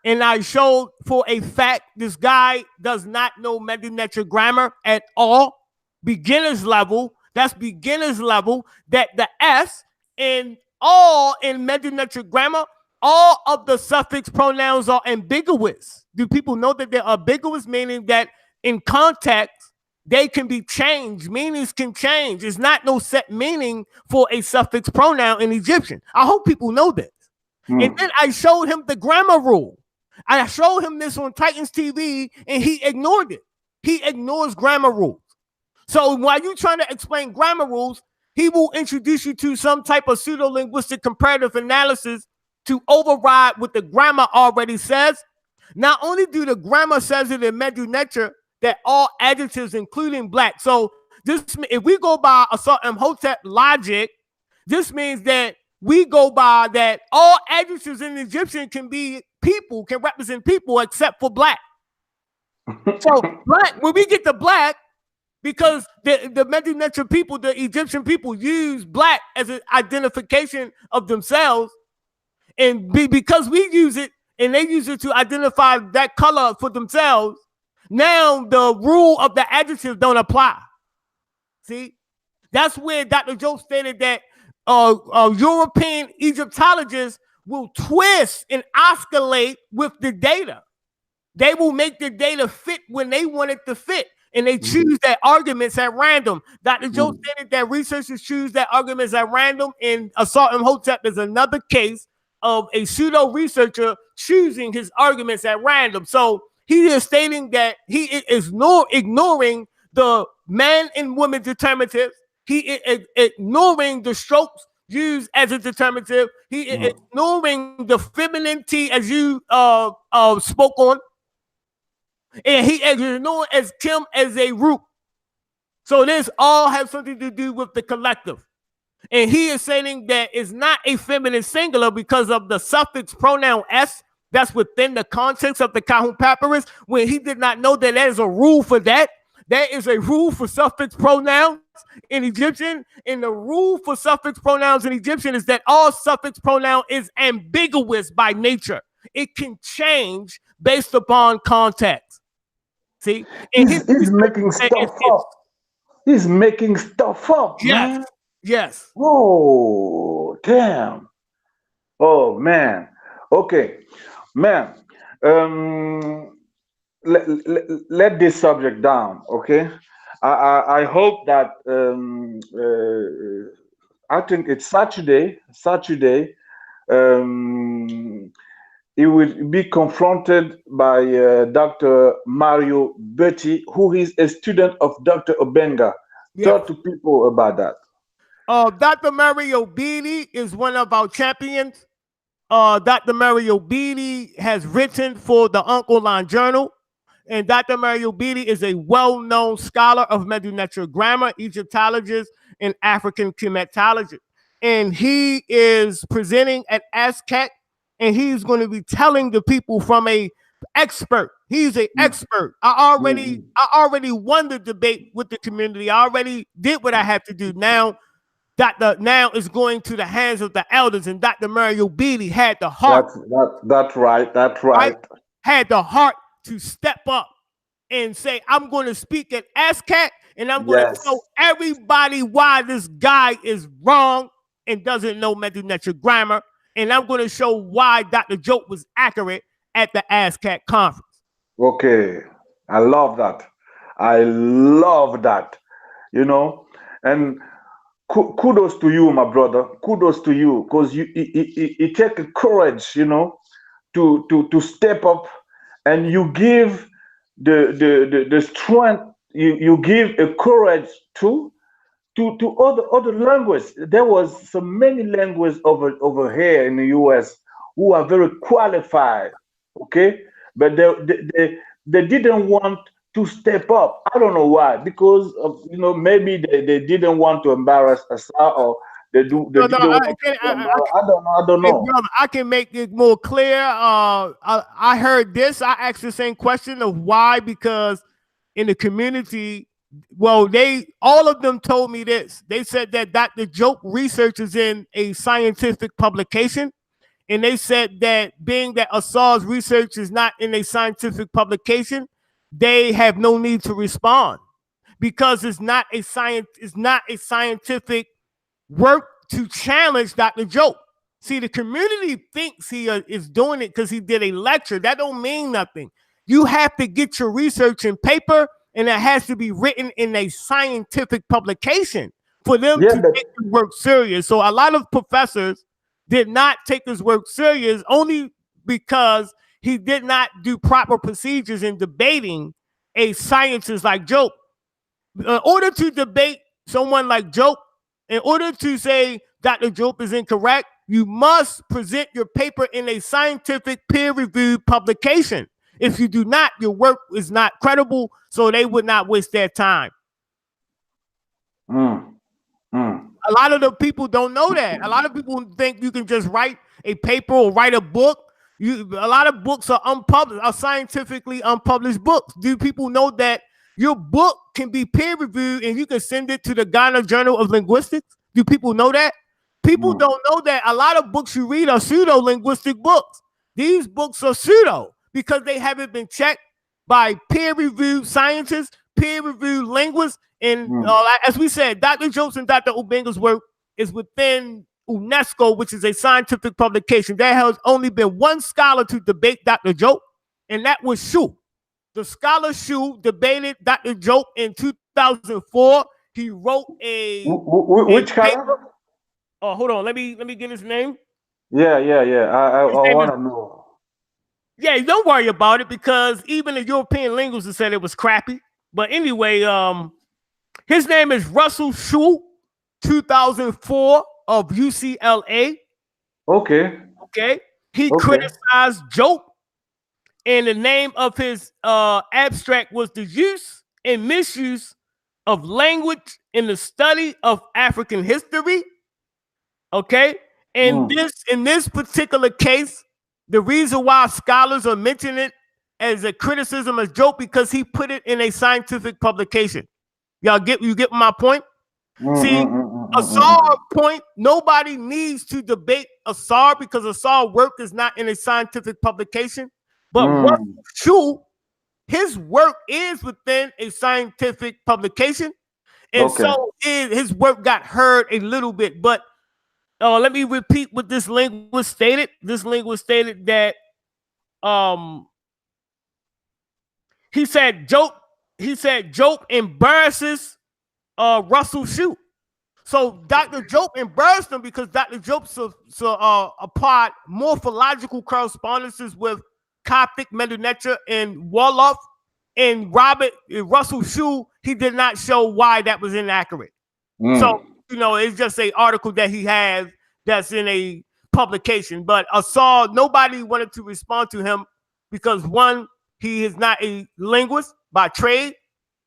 and I showed for a fact this guy does not know Medu Neter grammar at all. Beginner's level. That's beginner's level. That the S in Medu Neter grammar, all of the suffix pronouns are ambiguous. Do people know that they're ambiguous, meaning that in context, they can be changed. Meanings can change. There's not no set meaning for a suffix pronoun in Egyptian. I hope people know this. And then I showed him the grammar rule. I showed him this on Titans TV, and he ignored it. He ignores grammar rules. So while you're trying to explain grammar rules, he will introduce you to some type of pseudo-linguistic comparative analysis to override what the grammar already says. Not only do the grammar says it in Medu Neter that all adjectives, including black. So this, if we go by a certain Hotep logic, this means that we go by that all adjectives in Egyptian can be people, can represent people except for black. So black, when we get to black, because the Medu Neter people, the Egyptian people, use black as an identification of themselves, and because we use it and they use it to identify that color for themselves, now the rule of the adjective don't apply. See, that's where Dr. Joe stated that European Egyptologists will twist and oscillate with the data. They will make the data fit when they want it to fit, and they choose their arguments at random. Dr. Joe stated that researchers choose their arguments at random, and Assault Imhotep is another case of a pseudo researcher choosing his arguments at random. So he is stating that he is ignoring the man and woman determinatives. He is ignoring the strokes used as a determinative. He is ignoring the femininity as you spoke on. And he is ignoring as Kim as a root. So this all has something to do with the collective. And he is saying that it's not a feminine singular because of the suffix pronoun s that's within the context of the Kahun papyrus, when he did not know that there is a rule for that. There is a rule for suffix pronouns in Egyptian, and the rule for suffix pronouns in Egyptian is that all suffix pronoun is ambiguous by nature. It can change based upon context. See? And he's making stuff up. He's making stuff up, man. Yes. Oh, damn. Oh, man. Okay. Man, let this subject down, okay? I hope that I think it's Saturday, he will be confronted by Dr. Mario Berti, who is a student of Dr. Obenga. Talk to people about that. Dr. Mario Berti is one of our champions. Dr. Mario Berti has written for the Uncle Line Journal, and Dr. Mario Berti is a well-known scholar of Medu Neter grammar, Egyptologist, and African chematologist. And he is presenting at ASCAC, and he's going to be telling the people from a expert. He's an expert. I already won the debate with the community. I already did what I had to do. Now is going to the hands of the elders, and Dr. Mario Berti had the heart. That's right. Had the heart to step up and say, I'm going to speak at ASCAC, and I'm going to tell everybody why this guy is wrong and doesn't know Medu Neter grammar, and I'm going to show why Dr. Joe was accurate at the ASCAC conference. Okay, I love that. You know, and kudos to you, my brother. Kudos to you, because you take a courage, you know, to step up, and you give the strength. You give a courage to other languages. There was so many languages over here in the U.S. who are very qualified, okay, but they didn't want to step up. I don't know why, because of, you know, maybe they didn't want to embarrass us, or I don't know. Hey, brother, I can make it more clear. I heard this. I asked the same question of why, because in the community, well, all of them told me this. They said that Dr. Joke research is in a scientific publication, and they said that being that Asar's research is not in a scientific publication, they have no need to respond, because it's not a scientific work to challenge Dr. Joke. See, the community thinks he is doing it because he did a lecture. That don't mean nothing. You have to get your research in paper, and it has to be written in a scientific publication for them to take the work serious. So a lot of professors did not take his work serious only because he did not do proper procedures in debating a scientist like Joke. In order to debate someone like Joke, in order to say Dr. Joke is incorrect, you must present your paper in a scientific peer-reviewed publication. If you do not, your work is not credible, so they would not waste their time. A lot of the people don't know that. A lot of people think you can just write a paper or write a book. A lot of books are unpublished, are scientifically unpublished books. Do people know that your book can be peer reviewed and you can send it to the Ghana Journal of Linguistics? Do people know that? People don't know that a lot of books you read are pseudo-linguistic books. These books are pseudo because they haven't been checked by peer-reviewed scientists, peer-reviewed linguists. And as we said, Dr. Jobs and Dr. Ubenga's work is within UNESCO, which is a scientific publication. There has only been one scholar to debate Dr. Job, and that was Shu. The scholar Shu debated Dr. Job in 2004. He wrote which scholar? Oh, hold on. Let me get his name. Yeah. I want to know. Yeah, don't worry about it because even the European linguists said it was crappy. But anyway, his name is Russell Shu, 2004 of UCLA. Okay. He criticized Job, and the name of his abstract was the use and misuse of language in the study of African history. And in this particular case, the reason why scholars are mentioning it as a criticism of Job because he put it in a scientific publication. You get my point? See, Asar point, nobody needs to debate Asar because Asar work is not in a scientific publication. But Russell Shu, his work is within a scientific publication. And so his work got heard a little bit. But let me repeat what this linguist stated. This linguist stated that he said Job embarrasses Russell Shu. So Dr. Job embarrassed him because Dr. Job applied morphological correspondences with Coptic, Medu-Neter, and Wolof. And Russell Shu, he did not show why that was inaccurate. So, it's just an article that he has that's in a publication. But nobody wanted to respond to him because one, he is not a linguist by trade,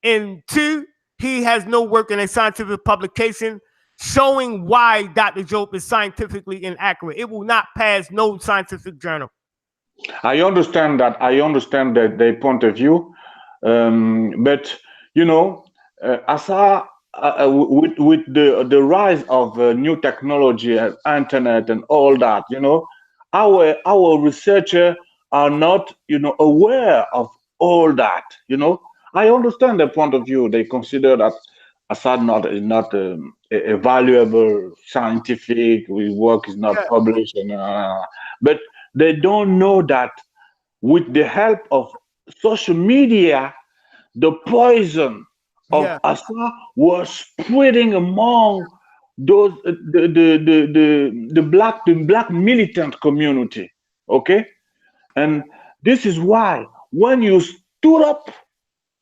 and two, he has no work in a scientific publication showing why Dr. Job is scientifically inaccurate. It will not pass no scientific journal. I understand that. I understand that their point of view, but Asa, with the rise of new technology and internet and all that, our researchers are not, aware of all that. I understand their point of view. They consider that Assad is not a valuable scientific work is not published, but they don't know that with the help of social media, the poison of Assad was spreading among those the black militant community. And this is why when you stood up,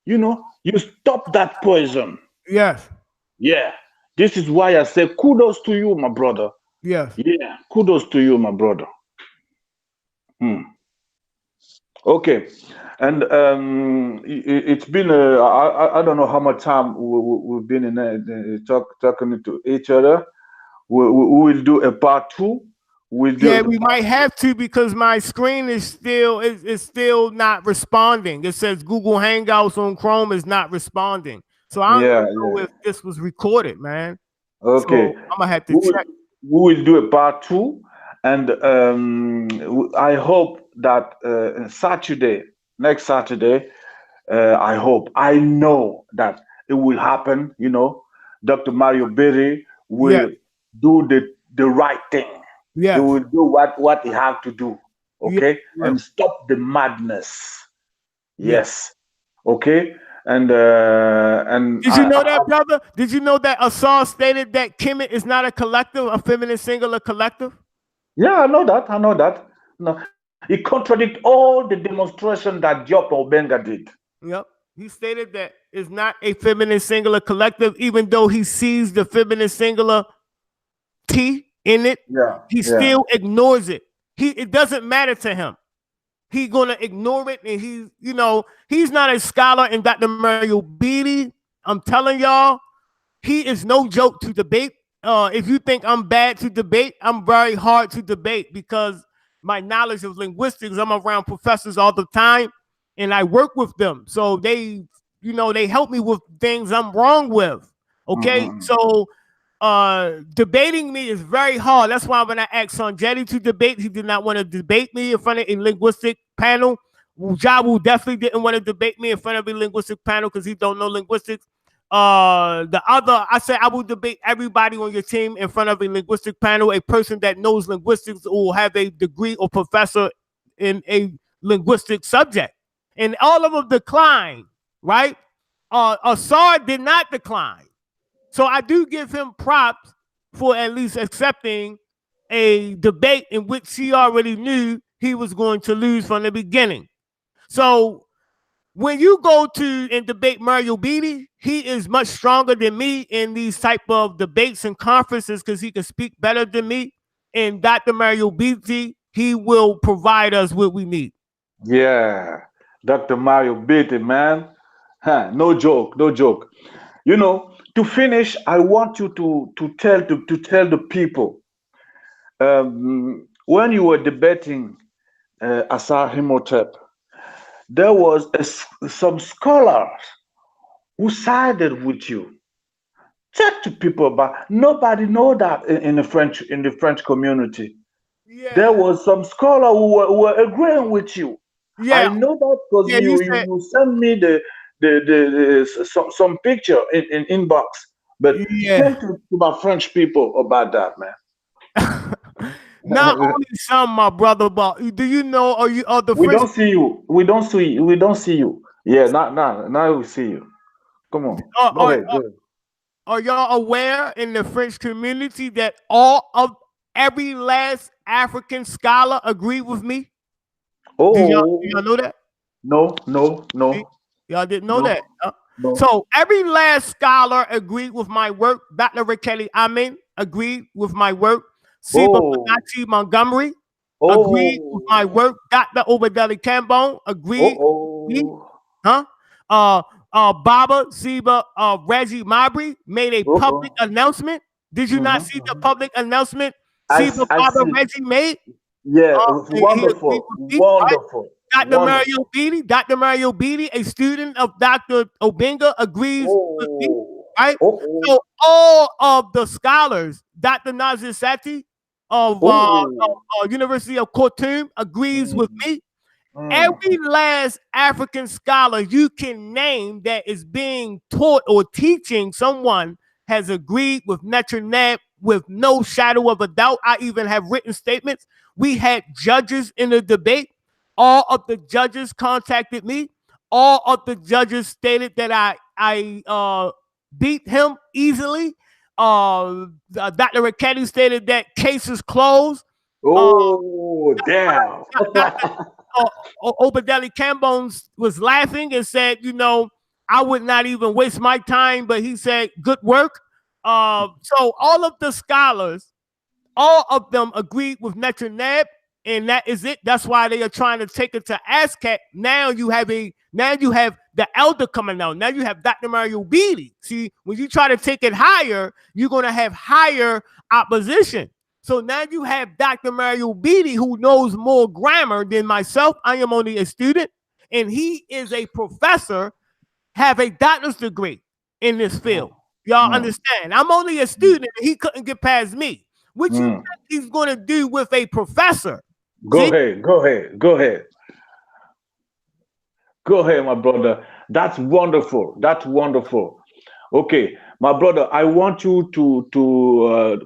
you stop that poison. Yes. Yeah. This is why I say kudos to you, my brother. Yes. Yeah. Kudos to you, my brother. Okay. And it's been I don't know how much time we've been in talking to each other. We will do a part 2. We might have to because my screen is still not responding. It says Google Hangouts on Chrome is not responding. So I don't know if this was recorded, man. Okay. So I'm gonna have to check. We will do a part 2, and I hope that next Saturday, I know that it will happen. Dr. Mario Berry will do the right thing. Yeah, he will do what he have to do, and stop the madness. Yes, okay. And did you know that, brother? Did you know that Assad stated that Kemet is not a collective, a feminine singular collective? Yeah, I know that. No, it contradicts all the demonstration that Diop Obenga did. Yep, he stated that it's not a feminine singular collective, even though he sees the feminine singular T in it. He still ignores it. It doesn't matter to him. he's gonna ignore it, and he's not a scholar in Dr. Mario Beatty. I'm telling y'all, he is no joke to debate. If you think I'm bad to debate, I'm very hard to debate because my knowledge of linguistics, I'm around professors all the time and I work with them. So they help me with things I'm wrong with. Okay. So debating me is very hard. That's why when I asked Sanjetti to debate, he did not want to debate me in front of a linguistic panel. Jabu definitely didn't want to debate me in front of a linguistic panel because he don't know linguistics. I said I will debate everybody on your team in front of a linguistic panel. A person that knows linguistics will have a degree or professor in a linguistic subject, and all of them declined. Right? Asar did not decline, so I do give him props for at least accepting a debate in which he already knew he was going to lose from the beginning. So when you go to and debate Mario Beatty, he is much stronger than me in these type of debates and conferences because he can speak better than me. And Dr. Mario Beatty, he will provide us what we need. Yeah, Dr. Mario Beatty, man. Huh, no joke, no joke. To finish, I want you to tell the people when you were debating Asar Himotep, there was some scholars who sided with you. Talk to people about. Nobody know that in the French community. Yeah. There was some scholar who were agreeing with you. Yeah. I know that because you sent me some picture in inbox. But tell to my French people about that, man. Not only some, my brother, but do you know? Are the we French? don't see you. We don't see you. We don't see you. Yeah, now we see you. Come on. Go ahead. Are y'all aware in the French community that all of every last African scholar agree with me? Oh, do y'all know that? No. Y'all didn't know that. No. So every last scholar agreed with my work. Dr. Rakeli Amin agreed with my work. Siba Banachi Montgomery agreed with my work. Dr. Obadeli Cambone agreed with me. Baba Siba Reggie Mabry made a public announcement. Did you not see the public announcement Siba Baba Reggie made? Yeah, wonderful. Wonderful. Right? Dr. Mario Beatty, a student of Dr. Obenga, agrees with me. Right? So all of the scholars, Dr. Nazir Sati of University of Khartoum agrees with me. Every last African scholar you can name that is being taught or teaching someone has agreed with Netanyahu with no shadow of a doubt. I even have written statements. We had judges in the debate. All of the judges contacted me. All of the judges stated that I beat him easily. Dr. Raketi stated that case is closed. Damn. Obadeli Cambone was laughing and said, I would not even waste my time, but he said, good work. So all of the scholars, all of them agreed with Netanyahu, and that is it. That's why they are trying to take it to ASCAC. Now you have the elder coming out. Now you have Dr. Mario Beatty. See, when you try to take it higher, you're going to have higher opposition. So now you have Dr. Mario Beatty, who knows more grammar than myself. I am only a student, and he is a professor, have a doctor's degree in this field. Y'all understand? I'm only a student, and he couldn't get past me. What you think he's going to do with a professor? Go ahead, my brother. That's wonderful. Okay, my brother, I want you to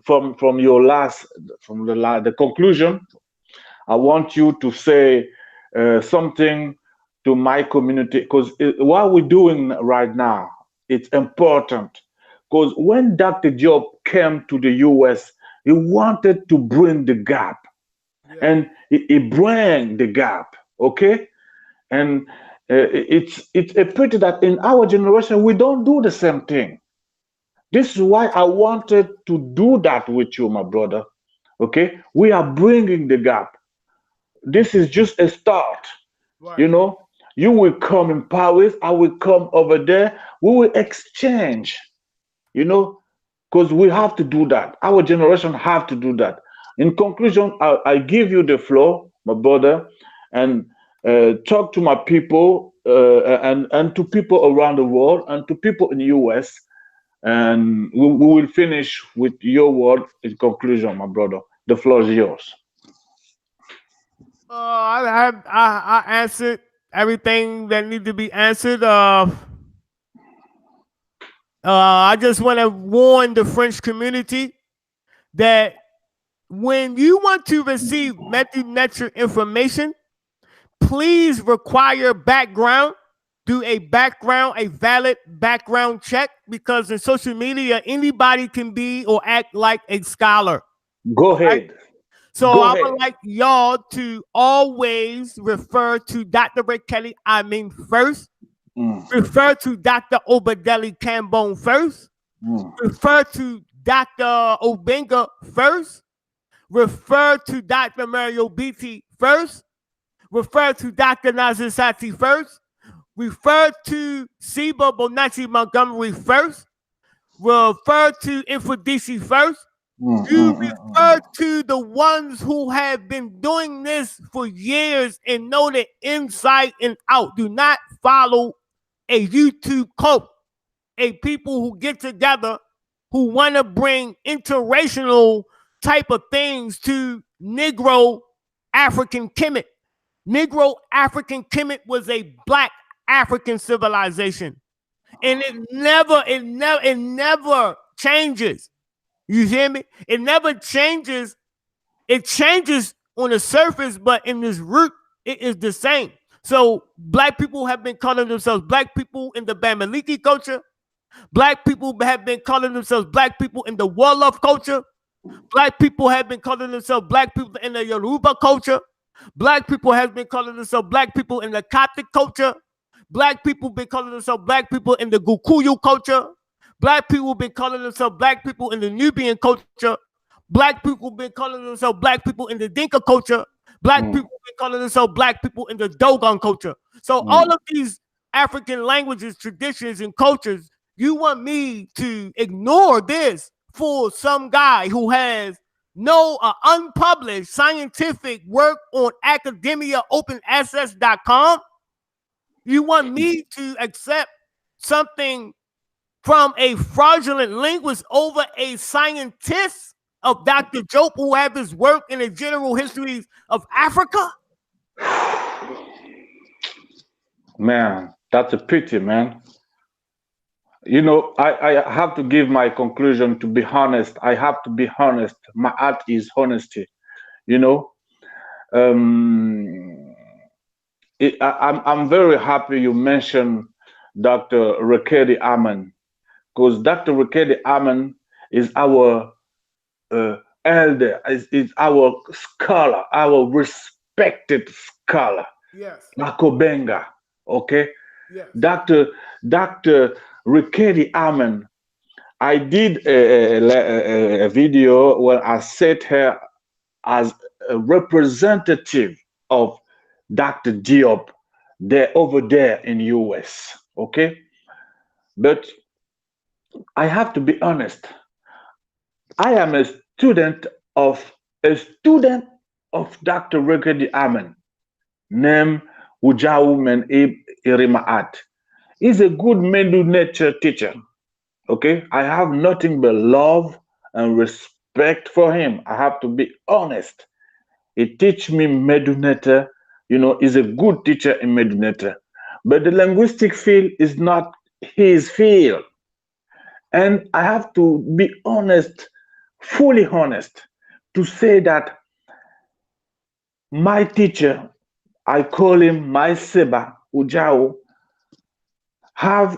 from the conclusion, I want you to say something to my community, because what we're doing right now, it's important. Because when Dr. Job came to the US, he wanted to bring the gap. And he bring the gap, okay? And it's a pity that in our generation, we don't do the same thing. This is why I wanted to do that with you, my brother, okay? We are bringing the gap. this is just a start. Right. You know, you will come in Paris, I will come over there, we will exchange, you know, because we have to do that. Our generation have to do that. In conclusion, I give you the floor, my brother, and talk to my people and to people around the world and to people in the US, and we will finish with your word in conclusion, my brother. The floor is yours. I answered everything that need to be answered. I just want to warn the French community that when you want to receive method information, please require background. Do a valid background check, because in social media, anybody can be or act like a scholar. Go Right? ahead. So Go I ahead. would like y'all to always refer to Dr. Rick Kelly, first. Mm, Refer to Dr. Obadeli Cambone first. mm, Refer to Dr. Obenga first. Refer to Dr. Mario Beatty first. Refer to Dr. Nazir Sati first. Refer to Siba Bonacci Montgomery first. Refer to Infodisi first. mm, You mm, mm, refer to the ones who have been doing this for years and know the inside and out. Do not follow a YouTube cult, a people who get together who want to bring interracial type of things to Negro African Kemet. Negro African Kemet was a black African civilization, and it never changes. You hear me? It never changes. It changes on the surface, but in this root, it is the same. So black people have been calling themselves black people in the Bamileke culture. Black people have been calling themselves black people in the Wolof culture. Black people have been calling themselves black people in the Yoruba culture. Black people have been calling themselves black people in the Coptic culture. Black people been calling themselves black people in the Gukuyu culture. Black people been calling themselves black people in the Nubian culture. Black people been calling themselves black people in the Dinka culture. Black mm, people been calling themselves black people in the Dogon culture. So mm. all of these African languages, traditions, and cultures, you want me to ignore this for some guy who has no unpublished scientific work on academiaopenaccess.com? You want me to accept something from a fraudulent linguist over a scientist of Dr. Jope who have his work in the general histories of Africa? Man, that's a pity, man. You know, I have to give my conclusion. To be honest, I have to be honest. My art is honesty. You know, um, I'm very happy you mentioned Dr. Rekedi Aman, because Dr. Rekedi Aman is our uh, elder, is our scholar, our respected scholar, Yes. Makobenga. Okay, Yes. Dr. Rekedi Aman. I did a video where I set her as a representative of Dr. Diop there over there in US. Okay, but I have to be honest. I am of a student of Dr. Rekedi Amen, named Ujaumen Irimaat. He's a good Menu nature teacher. Okay, I have nothing but love and respect for him. I have to be honest. He teach me Meduneta. You know, he's a good teacher in Meduneta. But the linguistic field is not his field. And I have to be honest, fully honest, to say that my teacher, I call him my Seba Ujao, have,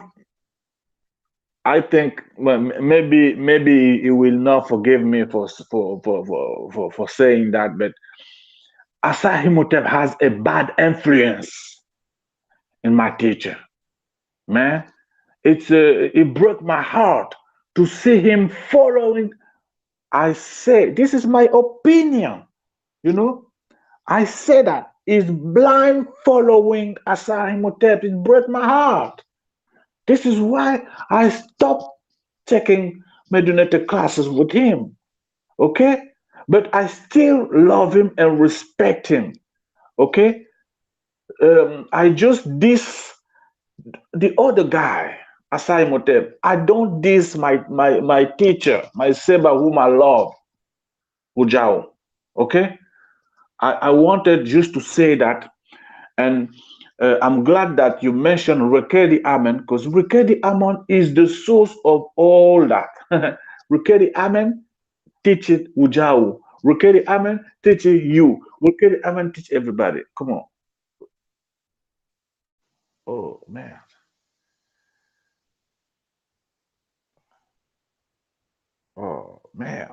I think, well, maybe he will not forgive me for saying that, but Asahimotep has a bad influence in my teacher. Man, it broke my heart to see him following. I say this is my opinion, you know. I say that is blind following Asar Imhotep. It broke my heart. This is why I stopped taking Medunete classes with him. Okay? But I still love him and respect him. Okay? I just diss the other guy, Asai Motep. I don't diss my teacher, my saber whom I love, Ujao. Okay? I wanted just to say that. And I'm glad that you mentioned Rekedi Amen, because Rekedi Amen is the source of all that. Rekedi Amen teaches Ujao. Rekedi Amen teaches you. Rekedi Amen teach everybody. Come on. Oh, man. Oh, man.